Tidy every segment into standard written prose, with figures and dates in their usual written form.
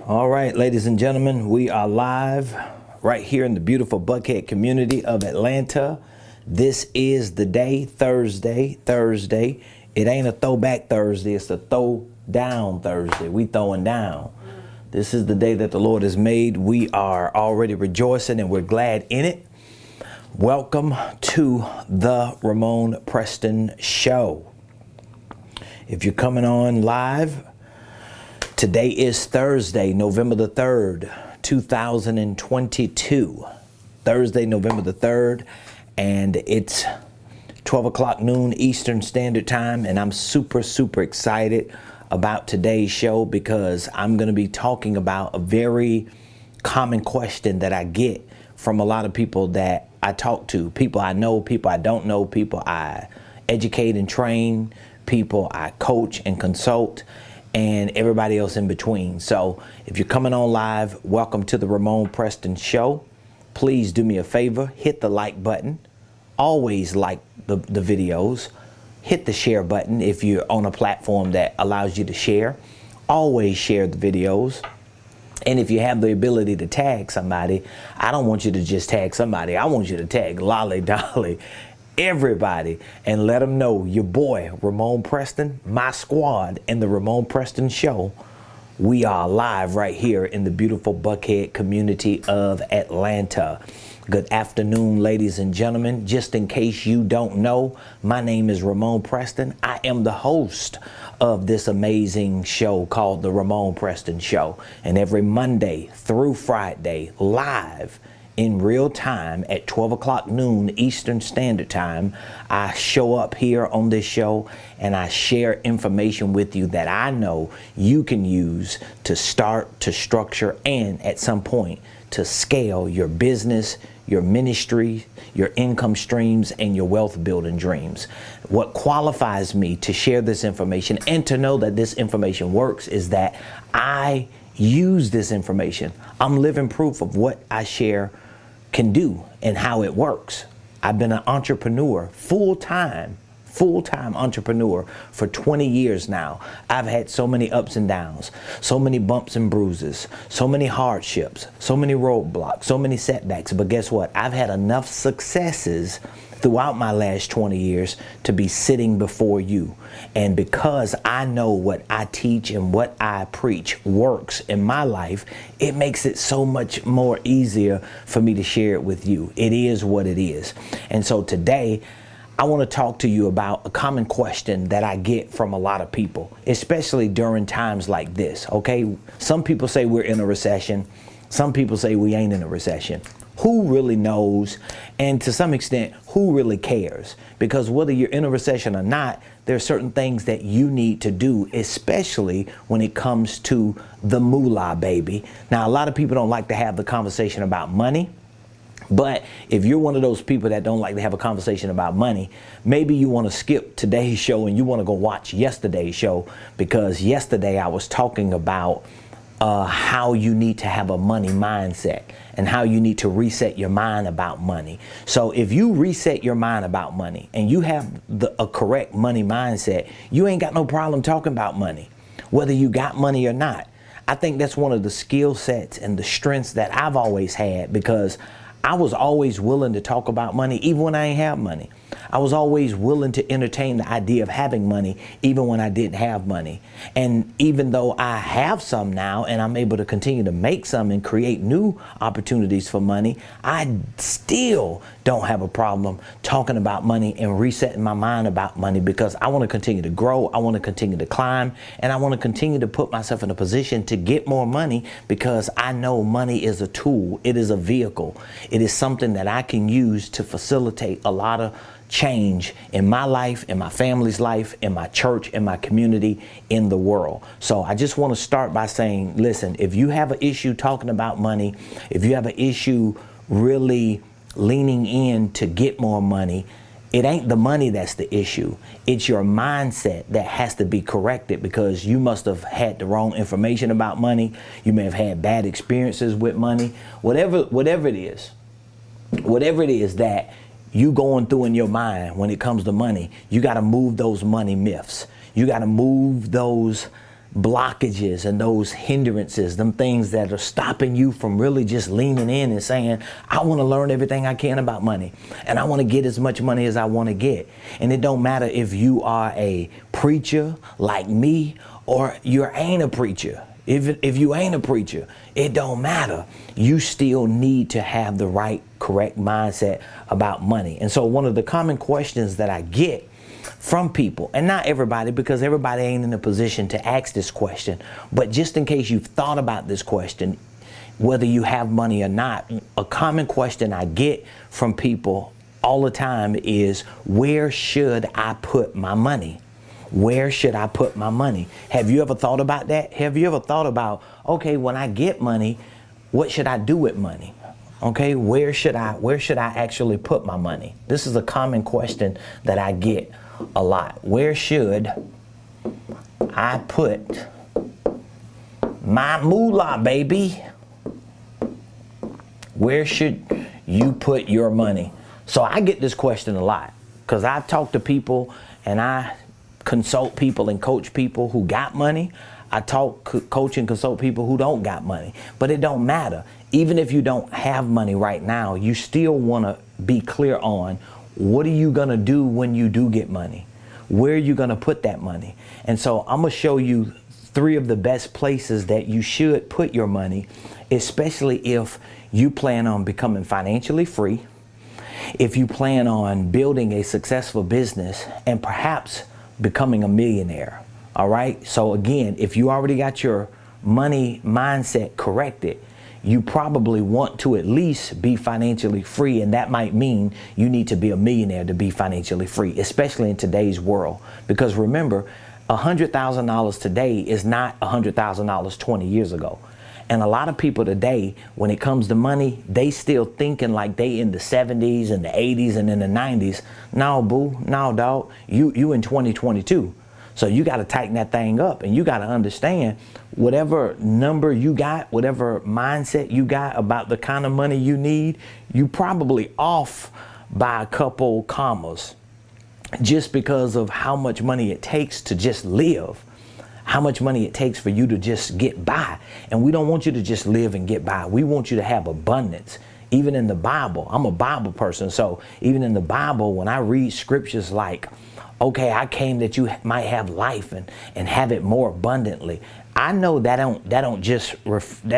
All right, ladies and gentlemen, we are live right here in the beautiful Buckhead community of Atlanta. This is the day, Thursday. It ain't a throwback Thursday, it's a throw down Thursday. We throwing down. This is the day that the Lord has made. We are already rejoicing and we're glad in it. Welcome to the Ramonepreston Show. If you're coming on live, today is Thursday, November the 3rd, 2022. Thursday, November the 3rd, and it's 12 o'clock noon Eastern Standard Time, and I'm super excited about today's show because I'm going to be talking about a very common question that I get from a lot of people that I talk to. People I know, people I don't know, people I educate and train, people I coach and consult, and everybody else in between. So if you're coming on live, welcome to the Ramonepreston Show. Please do me a favor, hit the like button. Always like the videos. Hit the share button if you're on a platform that allows you to share. Always share the videos. And if you have the ability to tag somebody, I don't want you to just tag somebody. I want you to tag Lolly Dolly, everybody, and let them know your boy, Ramonepreston, my squad, and the Ramonepreston Show. We are live right here in the beautiful Buckhead community of Atlanta. Good afternoon, ladies and gentlemen. Just in case you don't know, my name is Ramonepreston. I am the host of this amazing show called the Ramonepreston Show. And every Monday through Friday, live in real time at 12 o'clock noon Eastern Standard Time, I show up here on this show and I share information with you that I know you can use to start, to structure, and at some point to scale your business, your ministry, your income streams, and your wealth building dreams. What qualifies me to share this information and to know that this information works is that I use this information. I'm living proof of what I share can do and how it works. I've been an entrepreneur, full-time entrepreneur for 20 years now. I've had so many ups and downs, so many bumps and bruises, so many hardships, so many roadblocks, so many setbacks. But guess what? I've had enough successes throughout my last 20 years to be sitting before you. And because I know what I teach and what I preach works in my life, it makes it so much more easier for me to share it with you. It is what it is. And so today, I want to talk to you about a common question that I get from a lot of people, especially during times like this, okay? Some people say we're in a recession. Some people say we ain't in a recession. Who really knows? And to some extent, who really cares? Because whether you're in a recession or not, there are certain things that you need to do, especially when it comes to the moolah, baby. Now, a lot of people don't like to have the conversation about money. But if you're one of those people that don't like to have a conversation about money, maybe you want to skip today's show and you want to go watch yesterday's show, because yesterday I was talking about how you need to have a money mindset and how you need to reset your mind about money. So if you reset your mind about money and you have a correct money mindset, you ain't got no problem talking about money, whether you got money or not. I think that's one of the skill sets and the strengths that I've always had, because I was always willing to talk about money even when I ain't have money. I was always willing to entertain the idea of having money even when I didn't have money. And even though I have some now and I'm able to continue to make some and create new opportunities for money, I still don't have a problem talking about money and resetting my mind about money, because I want to continue to grow, I want to continue to climb, and I want to continue to put myself in a position to get more money, because I know money is a tool, it is a vehicle, it is something that I can use to facilitate a lot of change in my life, in my family's life, in my church, in my community, in the world. So I just want to start by saying, listen, if you have an issue talking about money, if you have an issue really leaning in to get more money, it ain't the money that's the issue. It's your mindset that has to be corrected, because you must have had the wrong information about money. You may have had bad experiences with money, whatever it is that you going through in your mind when it comes to money. You got to move those money myths. You got to move those blockages and those hindrances, them things that are stopping you from really just leaning in and saying, I want to learn everything I can about money, and I want to get as much money as I want to get. And it don't matter if you are a preacher like me or you ain't a preacher. If you ain't a preacher, it don't matter. You still need to have the right, correct mindset about money. And so one of the common questions that I get from people, and not everybody, because everybody ain't in a position to ask this question, but just in case you've thought about this question, whether you have money or not, a common question I get from people all the time is, where should I put my money? Where should I put my money? Have you ever thought about that? Have you ever thought about, okay, when I get money, what should I do with money? Okay, where should I actually put my money? This is a common question that I get a lot. Where should I put my moolah, baby? Where should you put your money? So I get this question a lot because I talk to people and I consult people and coach people who got money. I coach and consult people who don't got money, but it don't matter. Even if you don't have money right now, you still want to be clear on, what are you going to do when you do get money? Where are you going to put that money? And so I'm going to show you 3 of the best places that you should put your money, especially if you plan on becoming financially free, if you plan on building a successful business, and perhaps becoming a millionaire. All right. So again, if you already got your money mindset corrected, you probably want to at least be financially free. And that might mean you need to be a millionaire to be financially free, especially in today's world. Because remember, $100,000 today is not $100,000 20 years ago. And a lot of people today, when it comes to money, they still thinking like they in the 70s and the 80s and in the 90s. No, boo, no, dog, you in 2022. So you got to tighten that thing up, and you got to understand whatever number you got, whatever mindset you got about the kind of money you need, you probably off by a couple commas just because of how much money it takes to just live, how much money it takes for you to just get by. And we don't want you to just live and get by. We want you to have abundance. Even in the Bible, I'm a Bible person. So even in the Bible, when I read scriptures like, okay, I came that you might have life and have it more abundantly, I know that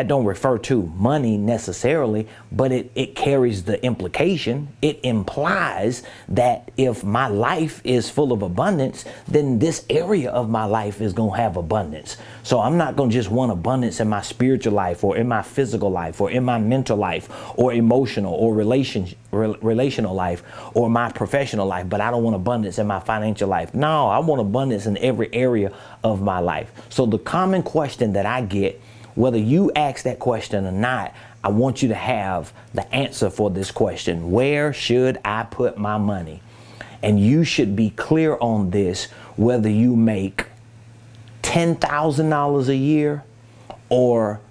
don't refer to money necessarily, but it carries the implication. It implies that if my life is full of abundance, then this area of my life is going to have abundance. So I'm not going to just want abundance in my spiritual life or in my physical life or in my mental life or emotional or relational life or my professional life, but I don't want abundance in my financial life. No, I want abundance in every area of my life. So the common question that I get, whether you ask that question or not, I want you to have the answer for this question. Where should I put my money? And you should be clear on this, whether you make $10,000 a year or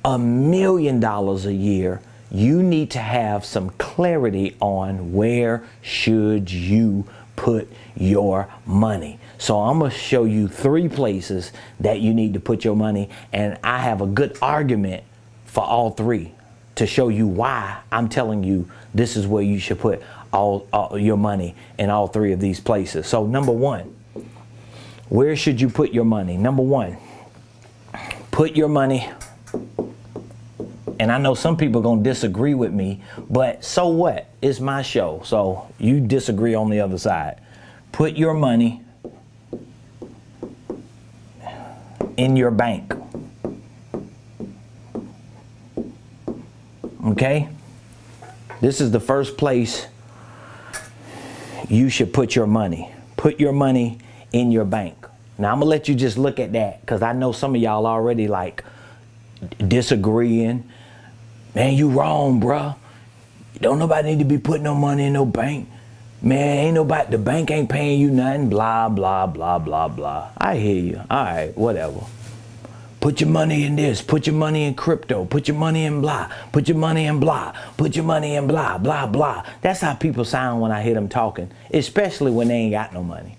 $1 million a year. You need to have some clarity on where should you put your money. So I'm going to show you 3 places that you need to put your money, and I have a good argument for all 3 to show you why I'm telling you this is where you should put all your money in all 3 of these places. So number 1, where should you put your money? Number 1, put your money, and I know some people are going to disagree with me, but so what? It's my show, so you disagree on the other side. Put your money in your bank. Okay? This is the first place you should put your money. Put your money in your bank. Now I'm gonna let you just look at that, because I know some of y'all already like disagreeing. Man, you wrong, bruh. Don't nobody need to be putting no money in no bank. Man, the bank ain't paying you nothing, blah, blah, blah, blah, blah. I hear you. All right, whatever. Put your money in this, put your money in crypto, put your money in blah, put your money in blah, put your money in blah, blah, blah. That's how people sound when I hear them talking, especially when they ain't got no money.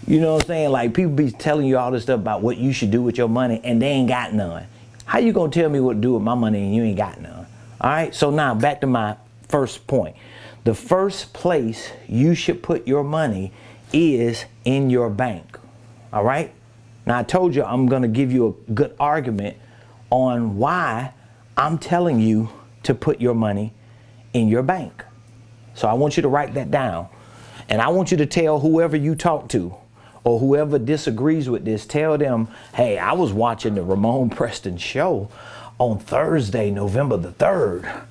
You know what I'm saying? Like, people be telling you all this stuff about what you should do with your money, and they ain't got none. How you gonna tell me what to do with my money and you ain't got none? All right, so now back to my first point. The first place you should put your money is in your bank. All right? Now, I told you I'm gonna give you a good argument on why I'm telling you to put your money in your bank. So I want you to write that down. And I want you to tell whoever you talk to, or whoever disagrees with this, tell them, hey, I was watching the Ramonepreston show on Thursday, November the 3rd.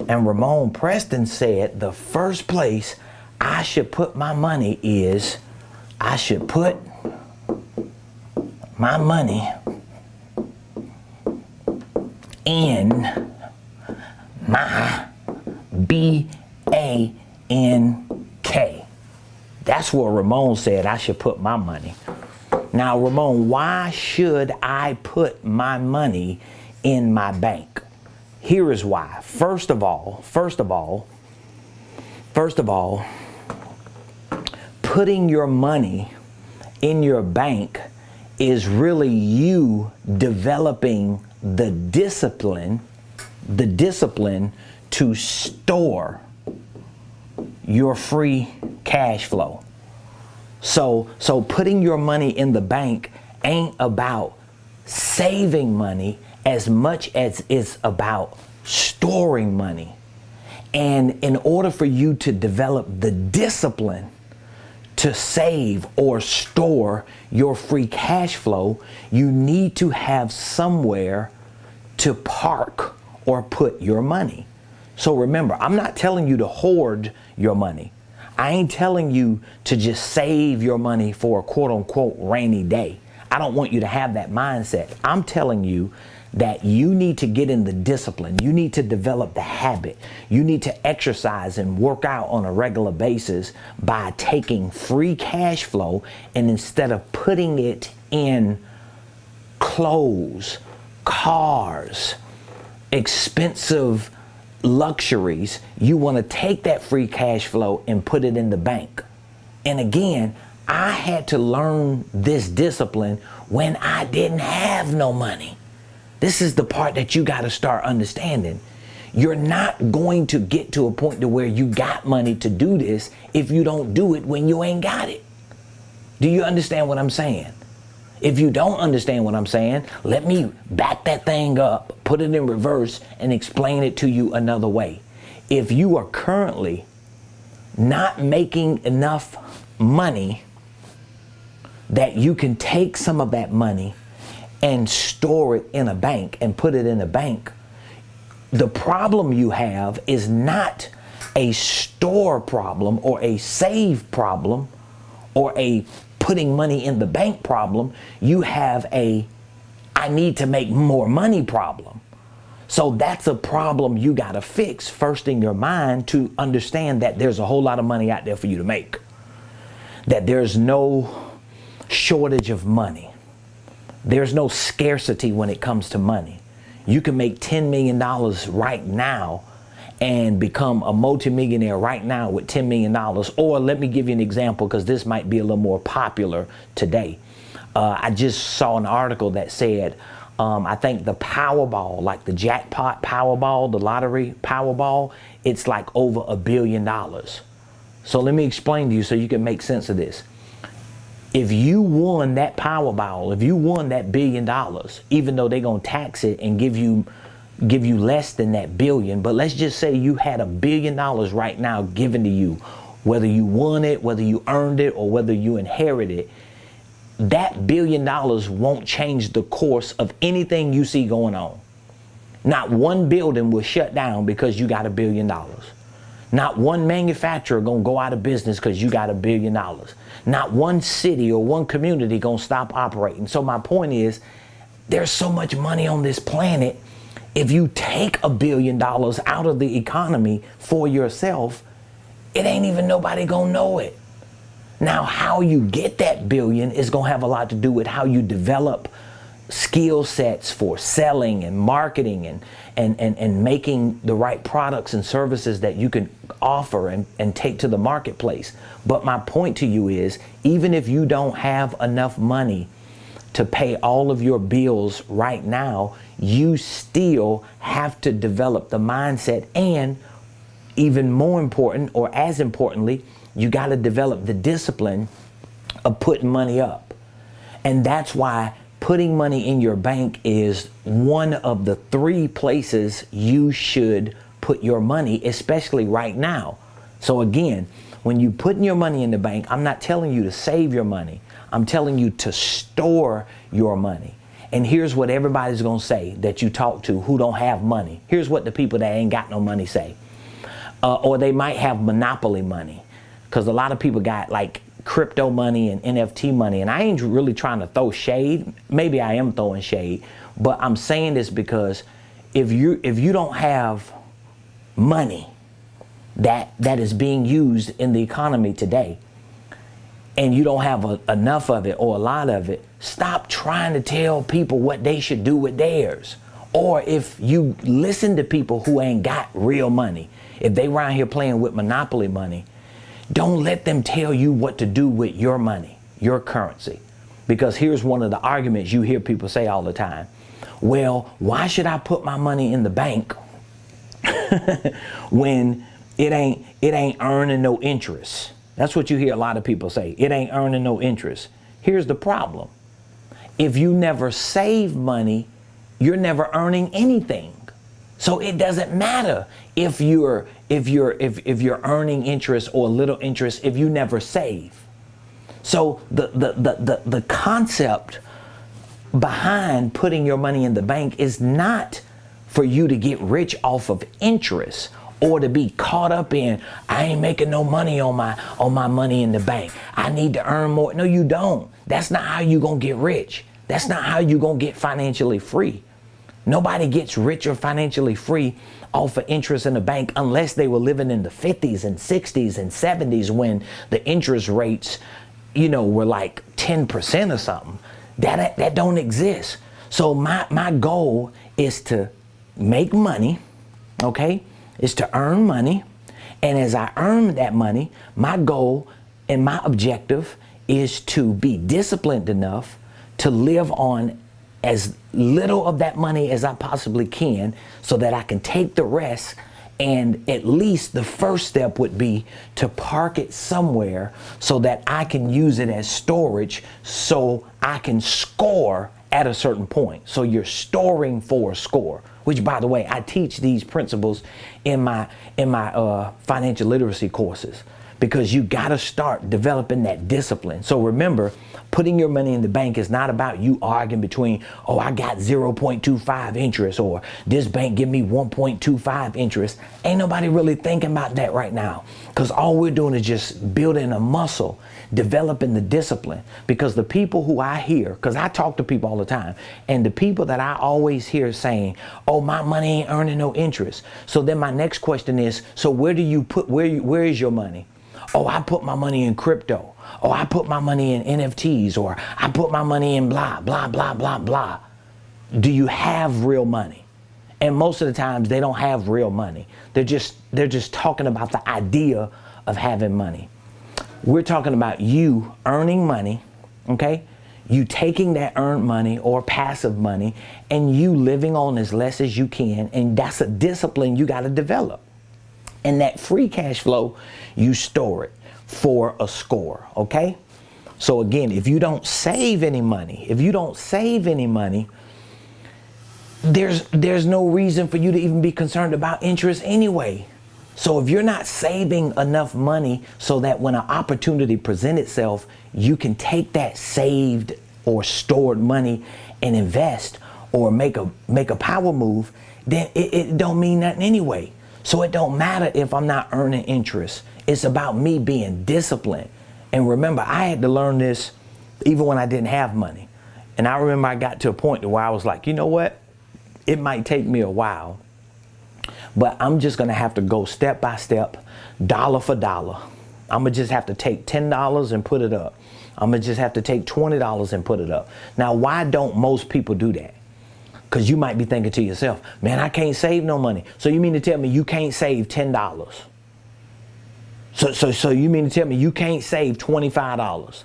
And Ramonepreston said the first place I should put my money is I should put my money in my bank. That's where Ramon said I should put my money. Now, Ramon, why should I put my money in my bank? Here is why. First of all, putting your money in your bank is really you developing the discipline to store your free cash flow. So putting your money in the bank ain't about saving money as much as it's about storing money. And in order for you to develop the discipline to save or store your free cash flow, you need to have somewhere to park or put your money. So remember, I'm not telling you to hoard your money. I ain't telling you to just save your money for a quote unquote rainy day. I don't want you to have that mindset. I'm telling you that you need to get in the discipline. You need to develop the habit. You need to exercise and work out on a regular basis by taking free cash flow, and instead of putting it in clothes, cars, expensive luxuries, you want to take that free cash flow and put it in the bank. And again, I had to learn this discipline when I didn't have no money. This is the part that you got to start understanding. You're not going to get to a point to where you got money to do this if you don't do it when you ain't got it. Do you understand what I'm saying? If you don't understand what I'm saying, let me back that thing up, put it in reverse, and explain it to you another way. If you are currently not making enough money that you can take some of that money and store it in a bank and put it in a bank, the problem you have is not a store problem or a save problem or a putting money in the bank problem. You have a I need to make more money problem. So that's a problem you got to fix first in your mind to understand that there's a whole lot of money out there for you to make. That there's no shortage of money. There's no scarcity when it comes to money. You can make $10 million right now and become a multimillionaire right now with $10 million. Or let me give you an example, because this might be a little more popular today. I just saw an article that said, I think the Powerball, like the jackpot Powerball, the lottery Powerball, it's like over $1 billion. So let me explain to you so you can make sense of this. If you won that Powerball, if you won that $1 billion, even though they're going to tax it and give you less than that billion, but let's just say you had $1 billion right now given to you, whether you won it, whether you earned it, or whether you inherited it, that $1 billion won't change the course of anything you see going on. Not one building will shut down because you got $1 billion. Not one manufacturer gonna go out of business because you got $1 billion. Not one city or one community gonna stop operating. So my point is, there's so much money on this planet. If you take $1 billion out of the economy for yourself, it ain't even nobody gonna know it. Now, how you get that billion is gonna have a lot to do with how you develop skill sets for selling and marketing and making the right products and services that you can offer and take to the marketplace. But my point to you is, even if you don't have enough money to pay all of your bills right now, you still have to develop the mindset, and even more important, or as importantly, you got to develop the discipline of putting money up. And that's why putting money in your bank is one of the 3 places you should put your money, especially right now. So again, when you put your money in the bank, I'm not telling you to save your money. I'm telling you to store your money. And here's what everybody's going to say that you talk to who don't have money. Here's what the people that ain't got no money say. Or they might have monopoly money, because a lot of people got like crypto money and NFT money. And I ain't really trying to throw shade. Maybe I am throwing shade, but I'm saying this because if you don't have money that is being used in the economy today, and you don't have enough of it or a lot of it, stop trying to tell people what they should do with theirs. Or if you listen to people who ain't got real money, if they around here playing with monopoly money, don't let them tell you what to do with your money, your currency. Because here's one of the arguments you hear people say all the time. Well, why should I put my money in the bank when it ain't earning no interest? That's what you hear a lot of people say. It ain't earning no interest. Here's the problem. If you never save money, you're never earning anything. So it doesn't matter if you're earning interest or little interest if you never save. So the concept behind putting your money in the bank is not for you to get rich off of interest, or to be caught up in, I ain't making no money on my money in the bank, I need to earn more. No, you don't. That's not how you gonna get rich. That's not how you gonna get financially free. Nobody gets rich or financially free off of interest in the bank unless they were living in the 50s and 60s and 70s when the interest rates, were like 10% or something. That don't exist. So my goal is to make money, okay? Is to earn money. And as I earn that money, my goal and my objective is to be disciplined enough to live on as little of that money as I possibly can, so that I can take the rest, and at least the first step would be to park it somewhere so that I can use it as storage, so I can score at a certain point. So you're storing for a score, which, by the way, I teach these principles in my financial literacy courses, because you got to start developing that discipline. So remember, putting your money in the bank is not about you arguing between, oh, I got 0.25 interest, or this bank give me 1.25 interest. Ain't nobody really thinking about that right now, because all we're doing is just building a muscle, developing the discipline. Because the people who I hear, because I talk to people all the time, and the people that I always hear saying, oh, my money ain't earning no interest. So then my next question is, so where is your money? Oh, I put my money in crypto. Oh, I put my money in NFTs, or I put my money in blah, blah, blah, blah, blah. Do you have real money? And most of the times they don't have real money. They're just talking about the idea of having money. We're talking about you earning money, okay? You taking that earned money or passive money and you living on as less as you can, and that's a discipline you got to develop. And that free cash flow, you store it for a score, okay? So again, if you don't save any money, there's no reason for you to even be concerned about interest anyway. So if you're not saving enough money so that when an opportunity presents itself, you can take that saved or stored money and invest or make a power move, then it don't mean nothing anyway. So it don't matter if I'm not earning interest. It's about me being disciplined. And remember, I had to learn this even when I didn't have money. And I remember I got to a point where I was like, you know what? It might take me a while, but I'm just gonna have to go step by step, dollar for dollar. I'm gonna just have to take $10 and put it up. I'm going to just have to take $20 and put it up. Now, why don't most people do that? Because you might be thinking to yourself, man, I can't save no money. So you mean to tell me you can't save $10? So you mean to tell me you can't save $25?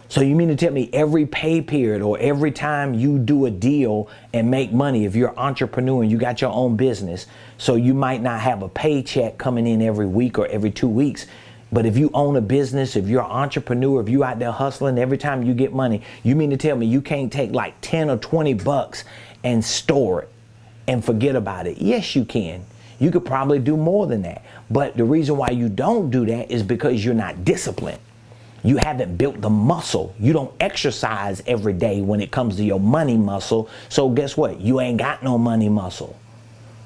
So you mean to tell me every pay period or every time you do a deal and make money, if you're an entrepreneur and you got your own business, so you might not have a paycheck coming in every week or every 2 weeks, but if you own a business, if you're an entrepreneur, if you out there hustling, every time you get money, you mean to tell me you can't take like 10 or 20 bucks and store it and forget about it? Yes, you can. You could probably do more than that. But the reason why you don't do that is because you're not disciplined. You haven't built the muscle. You don't exercise every day when it comes to your money muscle. So guess what? You ain't got no money muscle.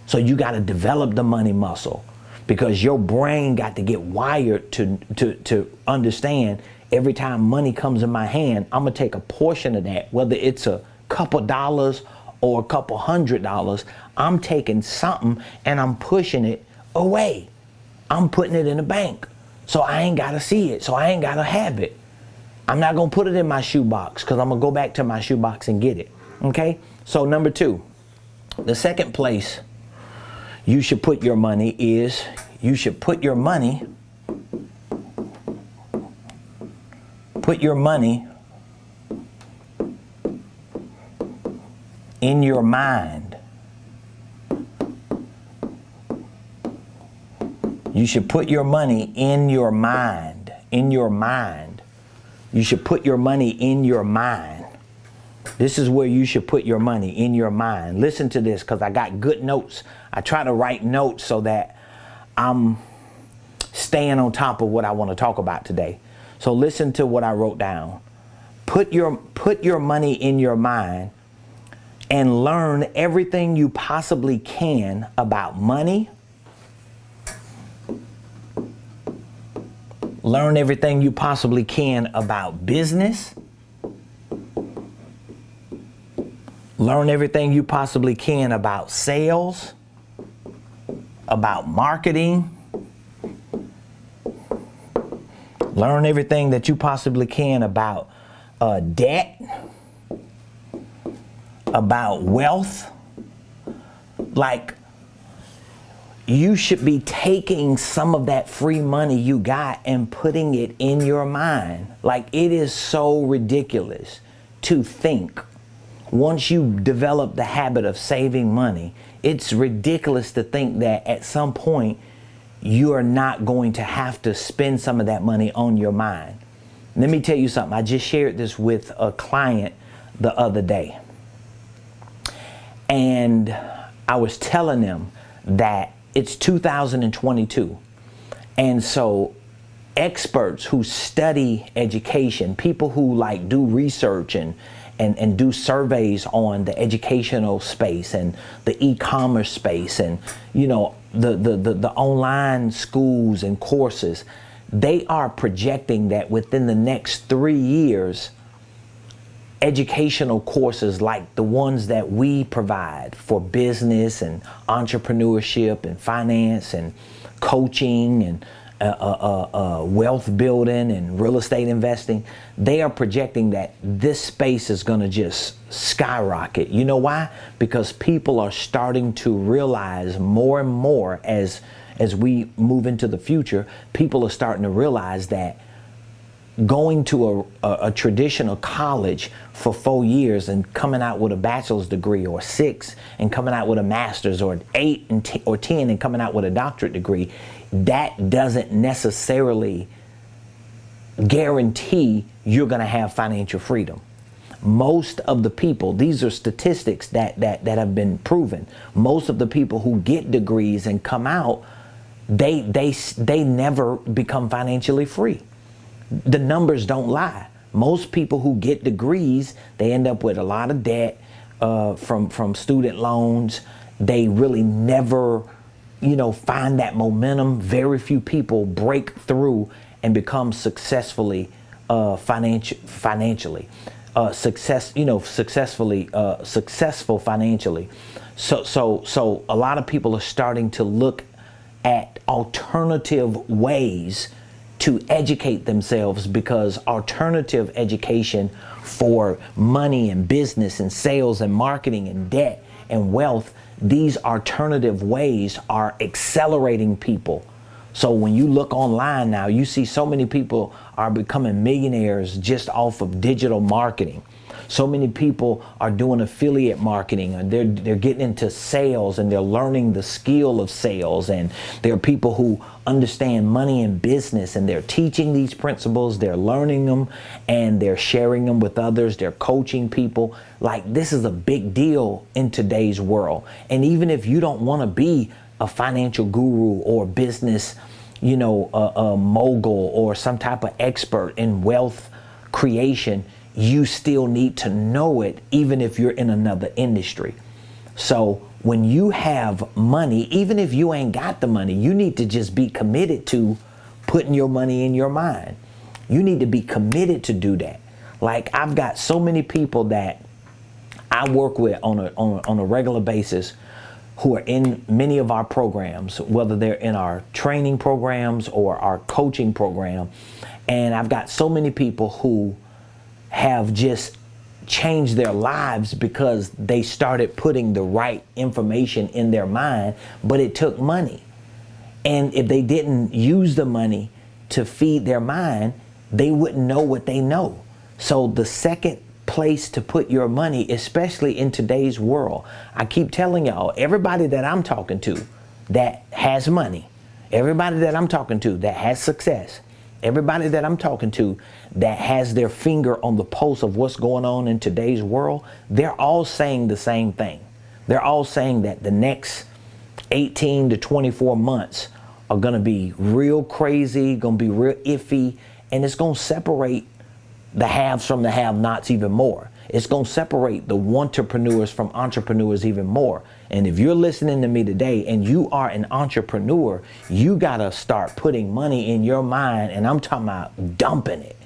So you got to develop the money muscle, because your brain got to get wired to understand every time money comes in my hand, I'm going to take a portion of that, whether it's a couple dollars or a couple $100, I'm taking something and I'm pushing it away. I'm putting it in the bank. So I ain't got to see it. So I ain't got to have it. I'm not going to put it in my shoebox, because I'm going to go back to my shoebox and get it. Okay? So number 2, the second place you should put your money is you should put your money in your mind. You should put your money in your mind. In your mind. You should put your money in your mind. This is where you should put your money, in your mind. Listen to this, because I got good notes. I try to write notes so that I'm staying on top of what I want to talk about today. So listen to what I wrote down. Put your money in your mind and learn everything you possibly can about money. Learn everything you possibly can about business. Learn everything you possibly can about sales, about marketing. Learn everything that you possibly can about debt, about wealth. Like, you should be taking some of that free money you got and putting it in your mind. Like, it is so ridiculous to think, once you develop the habit of saving money, it's ridiculous to think that at some point you are not going to have to spend some of that money on your mind. Let me tell you something. I just shared this with a client the other day. And I was telling them that it's 2022. And so experts who study education, people who like do research and do surveys on the educational space and the e-commerce space and, you know, the online schools and courses, they are projecting that within the next 3 years, educational courses like the ones that we provide for business and entrepreneurship and finance and coaching and wealth building and real estate investing, they are projecting that this space is going to just skyrocket. You know why? Because people are starting to realize more and more as we move into the future, people are starting to realize that going to a traditional college for 4 years and coming out with a bachelor's degree, or 6 and coming out with a master's, or 8 or 10 and coming out with a doctorate degree, that doesn't necessarily guarantee you're going to have financial freedom. Most of the people, these are statistics that have been proven, most of the people who get degrees and come out, they never become financially free. The numbers don't lie. Most people who get degrees, they end up with a lot of debt from student loans. They really never, find that momentum. Very few people break through and become successfully financially successful financially. So a lot of people are starting to look at alternative ways to educate themselves, because alternative education for money and business and sales and marketing and debt and wealth, these alternative ways are accelerating people. So when you look online now, you see so many people are becoming millionaires just off of digital marketing. So many people are doing affiliate marketing, and they're getting into sales, and they're learning the skill of sales. And there are people who understand money and business, and they're teaching these principles, they're learning them, and they're sharing them with others. They're coaching people. Like, this is a big deal in today's world. And even if you don't want to be a financial guru or business, a mogul or some type of expert in wealth creation, you still need to know it, even if you're in another industry. So when you have money, even if you ain't got the money, you need to just be committed to putting your money in your mind. You need to be committed to do that. Like, I've got so many people that I work with on a regular basis who are in many of our programs, whether they're in our training programs or our coaching program. And I've got so many people who have just changed their lives because they started putting the right information in their mind, but it took money. And if they didn't use the money to feed their mind, they wouldn't know what they know. So the second place to put your money, especially in today's world, I keep telling y'all, everybody that I'm talking to that has money, everybody that I'm talking to that has success, everybody that I'm talking to that has their finger on the pulse of what's going on in today's world, they're all saying the same thing. They're all saying that the next 18 to 24 months are going to be real crazy, going to be real iffy, and it's going to separate the haves from the have-nots even more. It's going to separate the wantrepreneurs from entrepreneurs even more. And if you're listening to me today and you are an entrepreneur, you got to start putting money in your mind, and I'm talking about dumping it.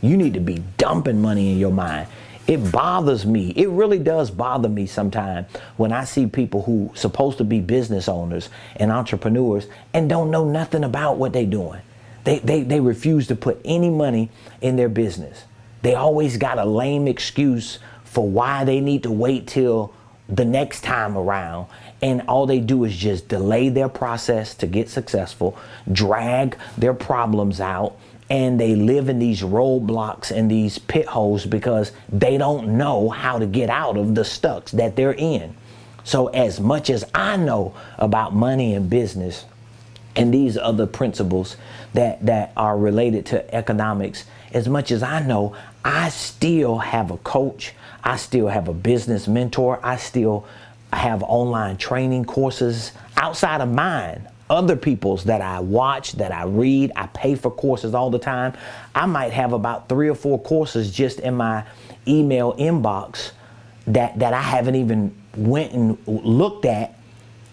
You need to be dumping money in your mind. It bothers me. It really does bother me sometimes when I see people who supposed to be business owners and entrepreneurs and don't know nothing about what they're doing. They refuse to put any money in their business. They always got a lame excuse for why they need to wait till the next time around. And all they do is just delay their process to get successful, drag their problems out, and they live in these roadblocks and these pit holes because they don't know how to get out of the stucks that they're in. So as much as I know about money and business and these other principles that are related to economics, as much as I know, I still have a coach. I still have a business mentor. I still have online training courses outside of mine, other people's that I watch, that I read. I pay for courses all the time. I might have about 3 or 4 courses just in my email inbox that I haven't even went and looked at,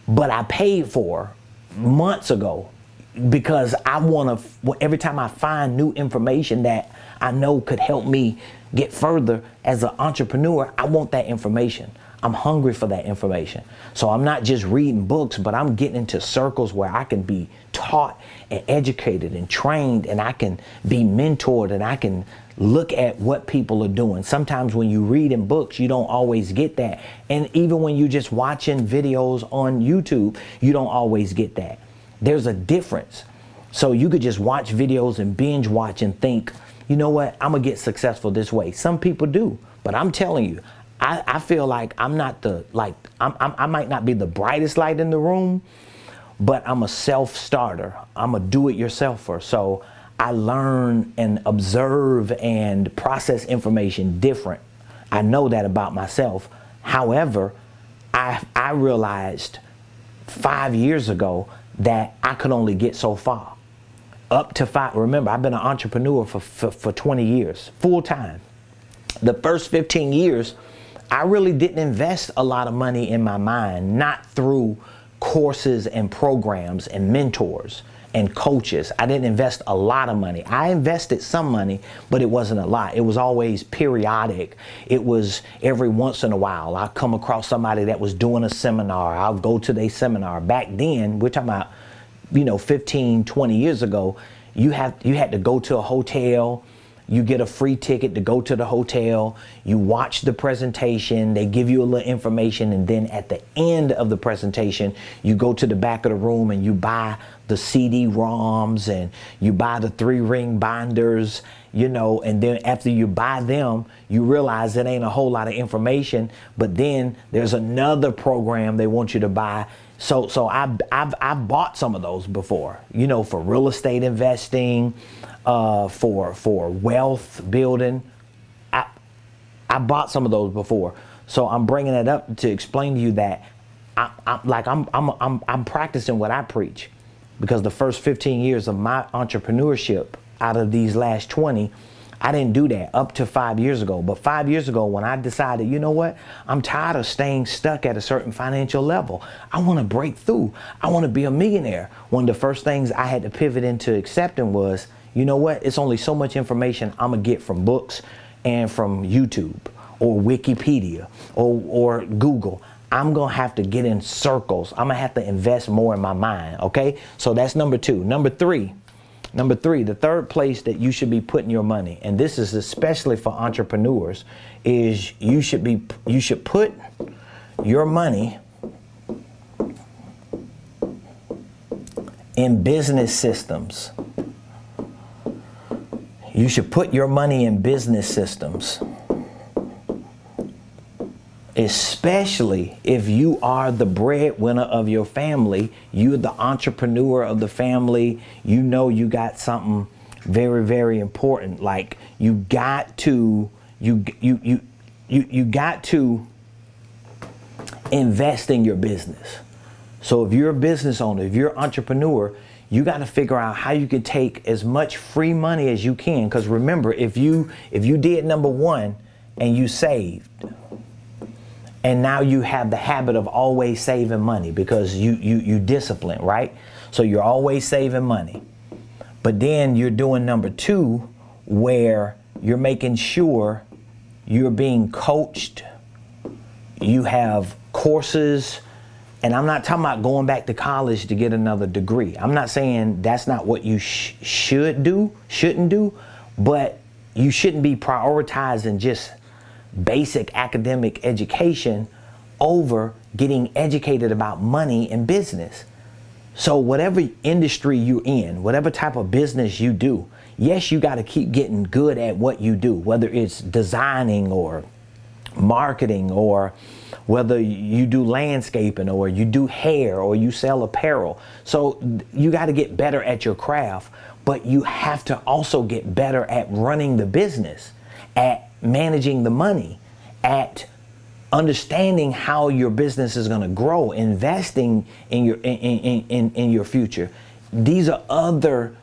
but I paid for months ago because I want to, every time I find new information that I know could help me get further as an entrepreneur, I want that information. I'm hungry for that information. So I'm not just reading books, but I'm getting into circles where I can be taught and educated and trained, and I can be mentored, and I can look at what people are doing. Sometimes when you read in books, you don't always get that. And even when you're just watching videos on YouTube, you don't always get that. There's a difference. So you could just watch videos and binge watch and think, you know what, I'm gonna get successful this way. Some people do, but I'm telling you, I feel like I'm not I might not be the brightest light in the room, but I'm a self-starter. I'm a do-it-yourselfer. So I learn and observe and process information different. I know that about myself. However, I realized 5 years ago that I could only get so far. Up to 5. Remember, I've been an entrepreneur for 20 years, full time. The first 15 years, I really didn't invest a lot of money in my mind, not through courses and programs and mentors and coaches. I didn't invest a lot of money. I invested some money, but it wasn't a lot. It was always periodic. It was every once in a while. I'll come across somebody that was doing a seminar. I'll go to their seminar. Back then, we're talking about 15, 20 years ago, you had to go to a hotel. You get a free ticket to go to the hotel. You watch the presentation. They give you a little information. And then at the end of the presentation, you go to the back of the room and you buy the CD-ROMs and you buy the 3-ring binders, you know, and then after you buy them, you realize it ain't a whole lot of information, but then there's another program they want you to buy. So I've bought some of those before, you know, for real estate investing, for wealth building. I bought some of those before. So I'm bringing it up to explain to you that I'm practicing what I preach, because the first 15 years of my entrepreneurship out of these last 20, I didn't do that up to 5 years ago. But 5 years ago, when I decided, you know what, I'm tired of staying stuck at a certain financial level. I want to break through. I want to be a millionaire. One of the first things I had to pivot into accepting was, you know what, it's only so much information I'm going to get from books and from YouTube or Wikipedia or Google. I'm going to have to get in circles. I'm going to have to invest more in my mind. Okay. So that's number two. Number three, the third place that you should be putting your money, and this is especially for entrepreneurs, is you should put your money in business systems. You should put your money in business systems, especially if you are the breadwinner of your family. You're the entrepreneur of the family. You know you got something very, very important. Like you got to invest in your business. So if you're a business owner, if you're an entrepreneur, you got to figure out how you can take as much free money as you can. Because remember, if you did number one and you saved, and now you have the habit of always saving money because you discipline, right? So you're always saving money. But then you're doing number two, where you're making sure you're being coached. You have courses. And I'm not talking about going back to college to get another degree. I'm not saying that's not what you shouldn't do, but you shouldn't be prioritizing just basic academic education over getting educated about money and business. So whatever industry you're in, whatever type of business you do, yes, you got to keep getting good at what you do, whether it's designing or marketing, or whether you do landscaping or you do hair or you sell apparel. So you got to get better at your craft, but you have to also get better at running the business, at managing the money, at understanding how your business is going to grow, investing in your future. These are other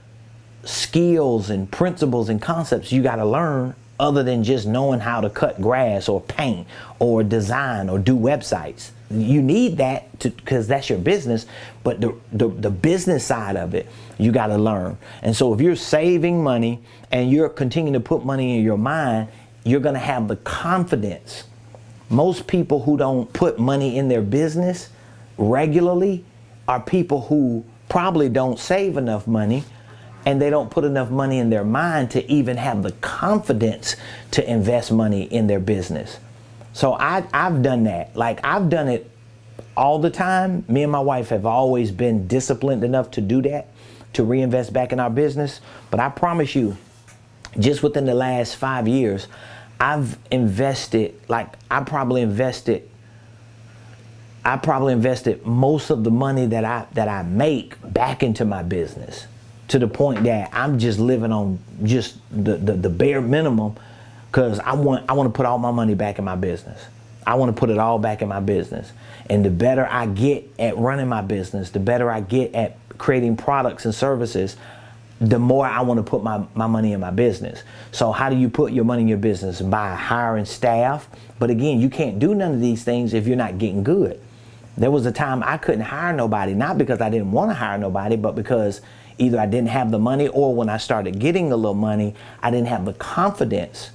skills and principles and concepts you got to learn, other than just knowing how to cut grass or paint or design or do websites. You need that because that's your business, but the business side of it, you got to learn. And so if you're saving money and you're continuing to put money in your mind, you're going to have the confidence. Most people who don't put money in their business regularly are people who probably don't save enough money, and they don't put enough money in their mind to even have the confidence to invest money in their business. So I've done that. Like, I've done it all the time. Me and my wife have always been disciplined enough to do that, to reinvest back in our business. But I promise you, just within the last 5 years, I've invested, like I probably invested most of the money that I make back into my business, to the point that I'm just living on just the bare minimum, because I want to put all my money back in my business. I want to put it all back in my business. And the better I get at running my business, the better I get at creating products and services, the more I want to put my money in my business. So how do you put your money in your business? By hiring staff. But again, you can't do none of these things if you're not getting good. There was a time I couldn't hire nobody, not because I didn't want to hire nobody, but because either I didn't have the money, or when I started getting a little money, I didn't have the confidence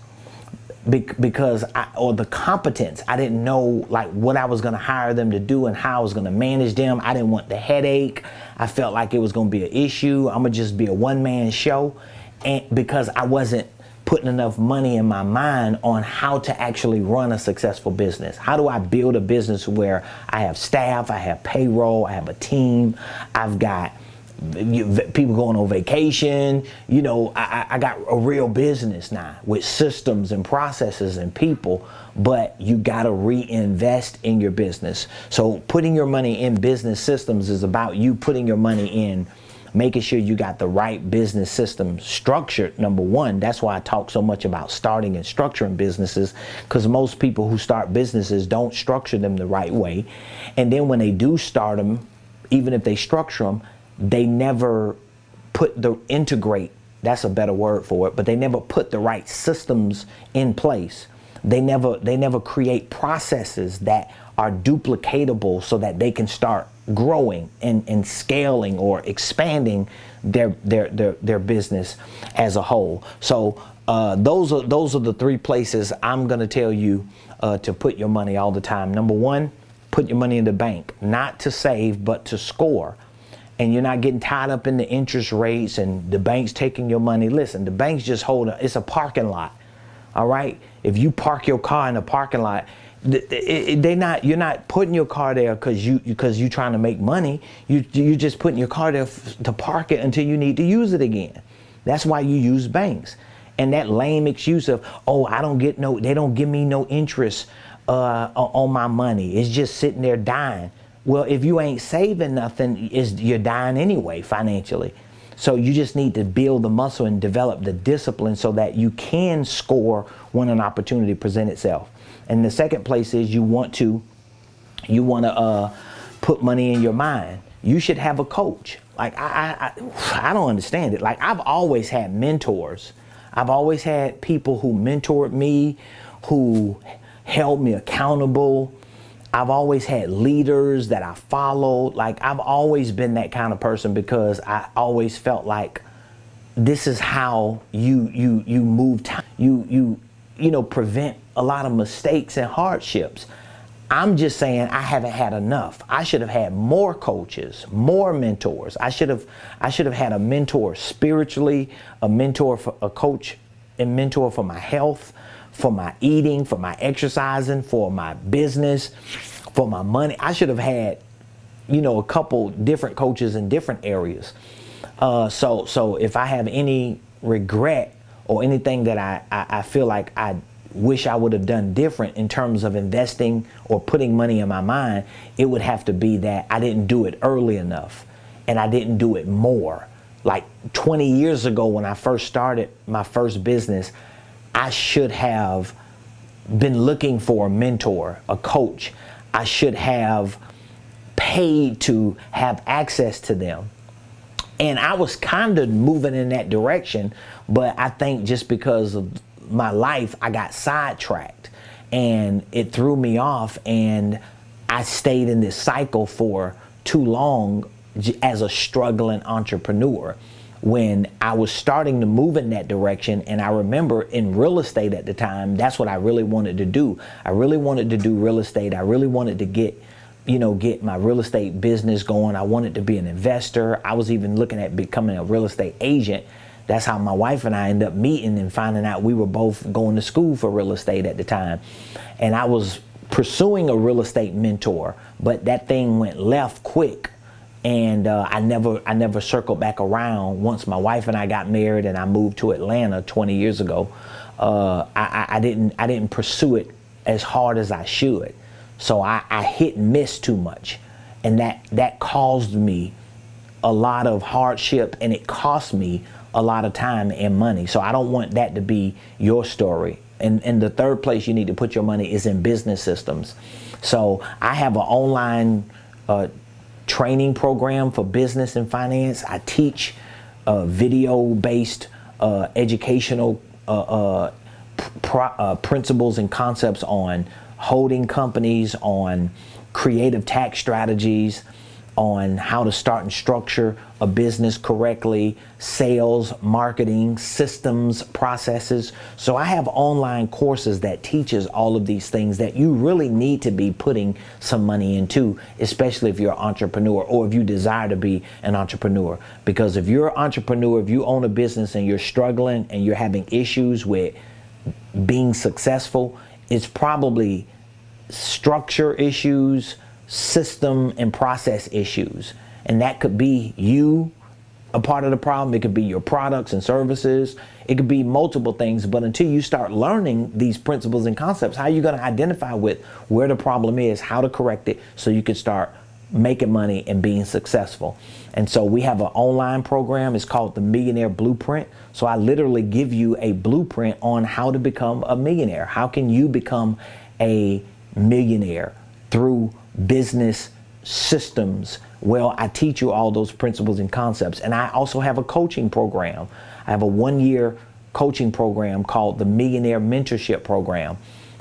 because or the competence. I didn't know like what I was going to hire them to do and how I was going to manage them. I didn't want the headache. I felt like it was going to be an issue. I'm going to just be a one-man show. And because I wasn't putting enough money in my mind on how to actually run a successful business. How do I build a business where I have staff, I have payroll, I have a team, I've got people going on vacation, you know, I got a real business now with systems and processes and people, but you got to reinvest in your business. So putting your money in business systems is about you putting your money in making sure you got the right business system structured, number one. That's why I talk so much about starting and structuring businesses, because most people who start businesses don't structure them the right way. And then when they do start them, even if they structure them, they never integrate, that's a better word for it, but they never put the right systems in place. They never create processes that are duplicatable so that they can start growing and scaling or expanding their business as a whole. So those are the three places I'm going to tell you to put your money all the time. Number one, put your money in the bank, not to save, but to score. And you're not getting tied up in the interest rates and the bank's taking your money. Listen, the bank's just it's a parking lot. All right. If you park your car in a parking lot, you're not putting your car there because you're trying to make money. You're just putting your car there to park it until you need to use it again. That's why you use banks. And that lame excuse of, oh, they don't give me no interest on my money. It's just sitting there dying. Well, if you ain't saving nothing, you're dying anyway financially. So you just need to build the muscle and develop the discipline so that you can score when an opportunity presents itself. And the second place is you want to put money in your mind. You should have a coach. Like I don't understand it. Like I've always had mentors. I've always had people who mentored me, who held me accountable. I've always had leaders that I followed. Like I've always been that kind of person because I always felt like this is how you move time. You prevent a lot of mistakes and hardships. I'm just saying I haven't had enough. I should have had more coaches, more mentors. I should have had a mentor spiritually, a mentor for a coach and mentor for my health, for my eating, for my exercising, for my business, for my money. I should have had, a couple different coaches in different areas. So if I have any regret or anything that I feel like I wish I would have done different in terms of investing or putting money in my mind, it would have to be that I didn't do it early enough and I didn't do it more. Like 20 years ago when I first started my first business, I should have been looking for a mentor, a coach. I should have paid to have access to them. And I was kind of moving in that direction, but I think just because of my life, I got sidetracked and it threw me off, and I stayed in this cycle for too long as a struggling entrepreneur. When I was starting to move in that direction, and I remember in real estate at the time, that's what I really wanted to do. I really wanted to do real estate. I really wanted to get my real estate business going. I wanted to be an investor. I was even looking at becoming a real estate agent. That's how my wife and I ended up meeting and finding out we were both going to school for real estate at the time. And I was pursuing a real estate mentor, but that thing went left quick. And I never circled back around. Once my wife and I got married and I moved to Atlanta 20 years ago, I didn't pursue it as hard as I should. So I hit and miss too much, and that caused me a lot of hardship, and it cost me a lot of time and money. So I don't want that to be your story. And the third place you need to put your money is in business systems. So I have an online training program for business and finance. I teach video-based educational principles and concepts on holding companies, on creative tax strategies, on how to start and structure a business correctly, sales, marketing, systems, processes. So I have online courses that teaches all of these things that you really need to be putting some money into, especially if you're an entrepreneur or if you desire to be an entrepreneur. Because if you're an entrepreneur, if you own a business and you're struggling and you're having issues with being successful, it's probably structure issues, system and process issues. And that could be you a part of the problem. It could be your products and services. It could be multiple things. But until you start learning these principles and concepts, how are you going to identify with where the problem is, how to correct it, so you can start making money and being successful? And so we have an online program. It's called the Millionaire Blueprint. So I literally give you a blueprint on how to become a millionaire. How can you become a millionaire through business systems? Well, I teach you all those principles and concepts. And I also have a coaching program. I have a 1-year coaching program called the Millionaire Mentorship Program,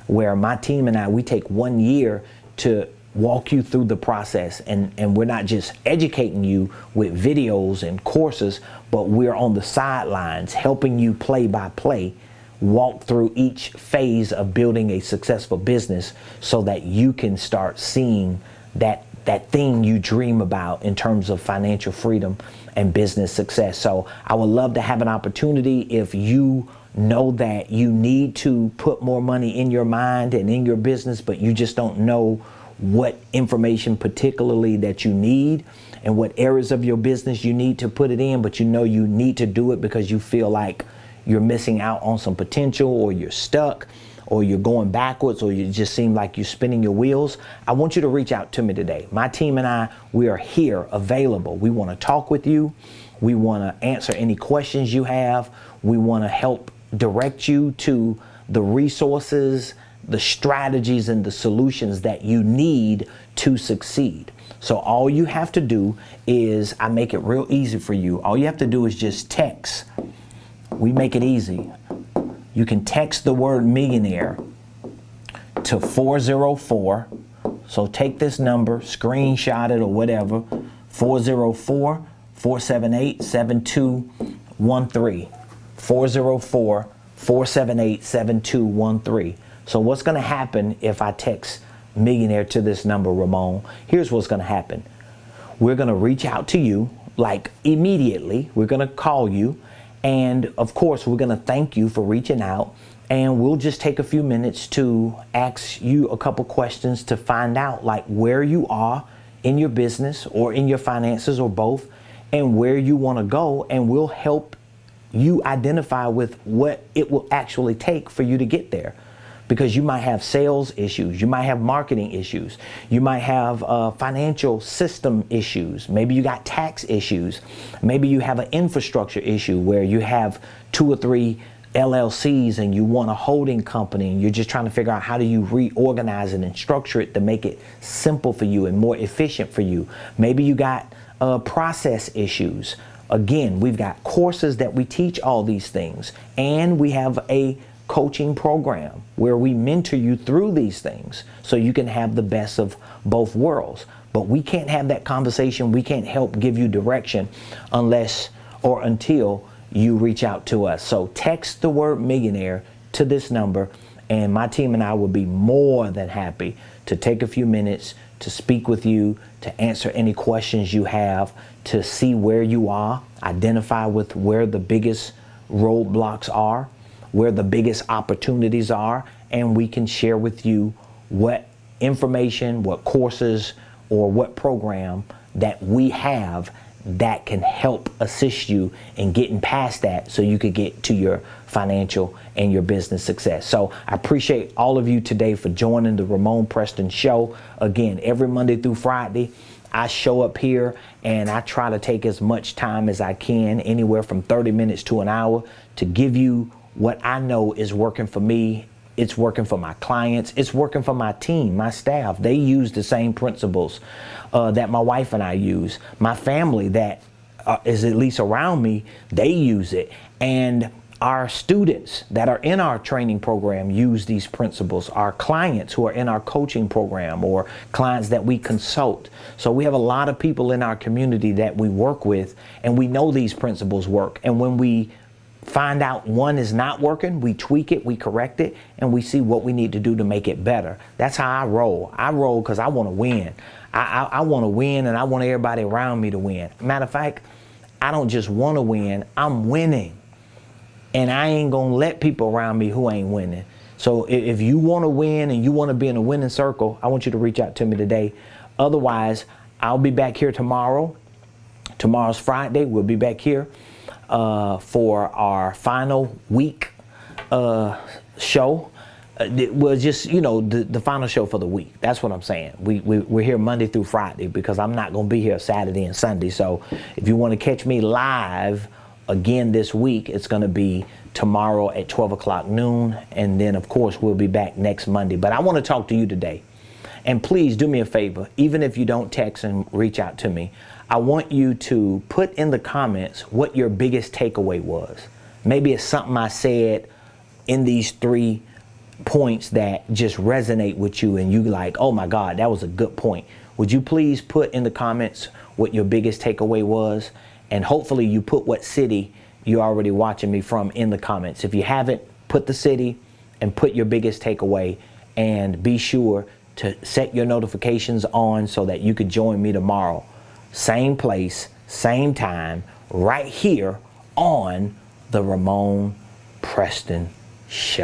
where my team and I, we take 1 year to walk you through the process. And we're not just educating you with videos and courses, but we're on the sidelines helping you play by play walk through each phase of building a successful business, so that you can start seeing that thing you dream about in terms of financial freedom and business success. So I would love to have an opportunity, if you know that you need to put more money in your mind and in your business, but you just don't know what information particularly that you need and what areas of your business you need to put it in, but you know you need to do it because you feel like you're missing out on some potential, or you're stuck, or you're going backwards, or you just seem like you're spinning your wheels, I want you to reach out to me today. My team and I, we are here available. We want to talk with you. We want to answer any questions you have. We want to help direct you to the resources, the strategies, and the solutions that you need to succeed. So all you have to do is, I make it real easy for you. All you have to do is just text. We make it easy. You can text the word millionaire to 404. So take this number, screenshot it or whatever, 404-478-7213. 404-478-7213. So what's going to happen if I text millionaire to this number, Ramon? Here's what's going to happen. We're going to reach out to you, like immediately. We're going to call you. And of course, we're going to thank you for reaching out, and we'll just take a few minutes to ask you a couple questions to find out like where you are in your business or in your finances or both, and where you want to go. And we'll help you identify with what it will actually take for you to get there. Because you might have sales issues, you might have marketing issues, you might have financial system issues, maybe you got tax issues, maybe you have an infrastructure issue where you have 2 or 3 LLCs and you want a holding company, and you're just trying to figure out how do you reorganize it and structure it to make it simple for you and more efficient for you. Maybe you got process issues. Again, we've got courses that we teach all these things, and we have a coaching program where we mentor you through these things so you can have the best of both worlds. But we can't have that conversation. We can't help give you direction unless or until you reach out to us. So text the word millionaire to this number, and my team and I will be more than happy to take a few minutes to speak with you, to answer any questions you have, to see where you are, identify with where the biggest roadblocks are, where the biggest opportunities are, and we can share with you what information, what courses, or what program that we have that can help assist you in getting past that so you could get to your financial and your business success. So I appreciate all of you today for joining the Ramonepreston Show. Again, every Monday through Friday, I show up here and I try to take as much time as I can, anywhere from 30 minutes to an hour, to give you what I know is working for me. It's working for my clients. It's working for my team, my staff. They use the same principles that my wife and I use. My family that is at least around me, they use it. And Our students that are in our training program use these principles. Our clients who are in our coaching program, or clients that we consult. So we have a lot of people in our community that we work with, and we know these principles work. And when we find out one is not working, we tweak it, we correct it, and we see what we need to do to make it better. That's how I roll. I roll because I want to win. I want to win, and I want everybody around me to win. Matter of fact, I don't just want to win, I'm winning. And I ain't gonna let people around me who ain't winning. So if you want to win and you want to be in a winning circle, I want you to reach out to me today. Otherwise, I'll be back here tomorrow. Tomorrow's Friday. We'll be back here for our final week show. Well, just, you know, the final show for the week. That's what I'm saying. We're here Monday through Friday because I'm not going to be here Saturday and Sunday. So if you want to catch me live again this week, it's going to be tomorrow at 12 o'clock noon. And then, of course, we'll be back next Monday. But I want to talk to you today. And please do me a favor, even if you don't text and reach out to me, I want you to put in the comments what your biggest takeaway was. Maybe it's something I said in these 3 points that just resonate with you and you like, oh my God, that was a good point. Would you please put in the comments what your biggest takeaway was? And hopefully you put what city you're already watching me from in the comments. If you haven't, put the city and put your biggest takeaway, and be sure to set your notifications on so that you could join me tomorrow. Same place, same time, right here on the Ramon Preston Show.